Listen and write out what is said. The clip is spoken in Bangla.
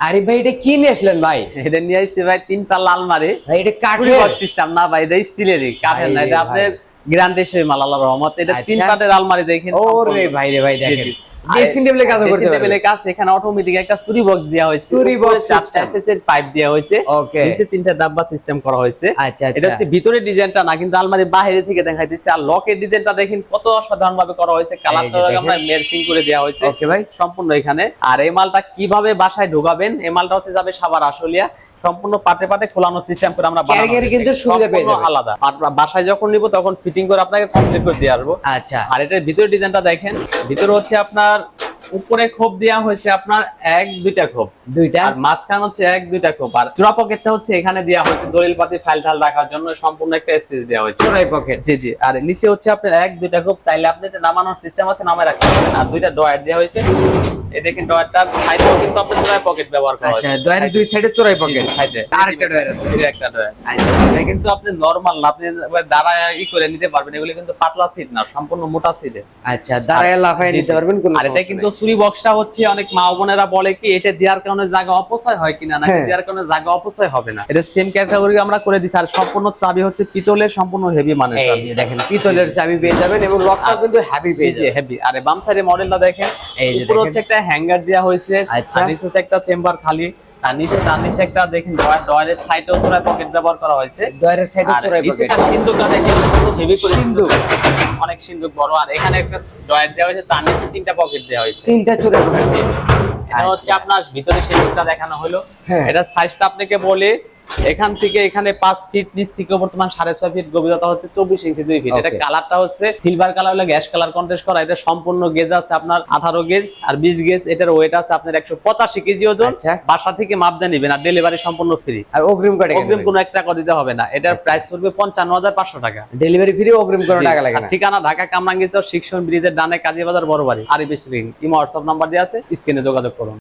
আরে ভাই এটা কি নিয়ে আসলেন ভাই? এটা নিয়ে আসছে ভাই তিনটা আলমারি। ভাই এটা কাঠের সিস্টেম না ভাই, এটা স্টিলেরই, কাঠের না। ভাই এটা রে আপনার ভাই। গ্যারান্টি সহ মাল, আল্লাহর রহমতে। এটা তিন আচ্ছা। পাটের আলমারি দেখেন। ওরে ভাই রে ভাই দেখেন। ড্রেসিং টেবিলে কাজ করতে পারবে। টেবিলে কাজ, এখানে অটোমেটিক একটা চুরি বক্স দেওয়া হয়েছে। চুরি উপরে বক্স 4টা সিস্টেম। এসএস এর পাইপ দেওয়া হয়েছে। ওকে। নিচে 3টা ডাব্বা সিস্টেম করা হয়েছে। আচ্ছা এটা আচ্ছা। হচ্ছে ভিতরে ডিজাইনটা না, কিন্তু আলমারি বাইরে থেকে দেখাইতেছে। আর লকের ডিজাইনটা দেখেন কত অসাধারণ ভাবে করা হয়েছে। কালারটা আমরা মেরসিং করে দেওয়া হয়েছে ওকে ভাই। সম্পূর্ণ এখানে। আর এই মালটা কিভাবে বাসায় ঢোকাবেন, এই মালটা হচ্ছে যাবে সাভার আশুলিয়া। সম্পূর্ণ পাটে পাটে খোলানো সিস্টেম করে আমরা বানানো। ক্যারিয়ারে কিন্তু সুবিধা পেয়ে যাবেন। আলাদা। আর বাসায় যখন নিব তখন ফিটিং করে আপনাকে কমপ্লিট করে দিয়ে আসবো। আচ্ছা। আর এটার ভিতরে ডিজাইনটা দেখেন। ভিতরে হচ্ছে আপনার উপরে খোপ দেওয়া হয়েছে আপনার 1-2টা খোপ, দুইটা। আর মাঝখানে হচ্ছে 1-2টা খোপ। আর চূড়া পকেটটা হচ্ছে এখানে দেওয়া হয়েছে দলিলপাতি ফাইল টাইল রাখার জন্য সম্পূর্ণ একটা স্পেস দেওয়া হয়েছে। চোরাই পকেট। জি জি। আর নিচে হচ্ছে আপনার 1-2টা খোপ, চাইলে আপনি এটা নামানোর সিস্টেম আছে, নামায় রাখতে পারবেন। আর 2টা ডয়ার দেওয়া হয়েছে। এই দেখেন ডয়ারটার সাইডেও কিন্তু আপনি চূড়াই পকেট ব্যবহার করা হয়েছে। আচ্ছা, ডয়ারের দুই সাইডে চোরাই পকেট। সাইডে আরেকটা ডয়ার আছে। এই একটা ডয়ার। আচ্ছা। এটা কিন্তু আপনি নরমাল না, আপনি দাঁড়ায় করে নিতে পারবেন। এগুলো কিন্তু পাতলা সিট না, সম্পূর্ণ মোটা সিট। আচ্ছা, দাঁড়ায় লাফায় নিতে পারবেন কোনো আর এটা কিন্তু চুরি বক্সটা হচ্ছে অনেক মা বোনেরা বলে কি এটা দেওয়ার কারণে জায়গা অপচয় হয় কিনা, নাকি দেওয়ার কারণে জায়গা অপচয় হবে না। এটা সেম ক্যাটাগরি আমরা করে দিছি। আর সম্পূর্ণ চাবি হচ্ছে পিতলের, সম্পূর্ণ হেভি মানে। এই যে দেখেন পিতলের চাবি পেয়ে যাবেন এবং লকটা কিন্তু হেভি পেয়ে যাবেন। হেভি। আর বাম সাইডে মডেলটা দেখেন। এই যে উপরে হচ্ছে একটা হ্যাঙ্গার দেওয়া হয়েছে, আচ্ছা। আর নিচে হচ্ছে একটা চেম্বার খালি। আর নিচে তার নিচে একটা দেখেন ডয়ারের সাইডেও চোরাই পকেট ব্যবহার করা হয়েছে। ডয়ারের সাইডে আর চোরাই পকেট। নিচেটা সিন্ধুকটা দেখেন কত হেভি করে সিন্ধুক, অনেক সিন্ধুক বড়। আর এখানে একটা ডয়ার দেওয়া হয়েছে, তার নিচে 3টা পকেট দেওয়া হয়েছে। 3টা চোরাই পকেট। এটা হচ্ছে আপনার ভিতরে সিন্ধুকটা দেখানো হলো। এটা সাইজটা আপনাকে বলে এখান থেকে এখানে 5 ফিট, নিচ থেকে বর্তমান 6.5 ফিট, গভীরতা হচ্ছে 24 ইঞ্চি 2 ফিট। এটা কালারটা হচ্ছে সিলভার কালার, হলো গ্যাস কালার কন্ট্রাস্ট করা। এটা সম্পূর্ণ গেজ আছে আপনার 18 গেজ আর 20 গেজ। এটার ওয়েট আছে আপনার 185 কেজি ওজন। বাসা থেকে মাপ দিয়ে নেবেন, আর ডেলিভারি সম্পূর্ণ ফ্রি। আর অগ্রিম কোনো 1 টাকা দিতে হবে না। এটার প্রাইস পড়বে 55,500 টাকা। ডেলিভারি ফ্রি, অগ্রিম কোনো টাকা লাগে না। ঠিকানা ঢাকা কামরাঙ্গীরচর শিক্ষণ ব্রিজের ডানে কাজী বাজার বড় বাড়ি। Arif spring. Imo WhatsApp number দেওয়া আছে, স্ক্রিনে যোগাযোগ করুন।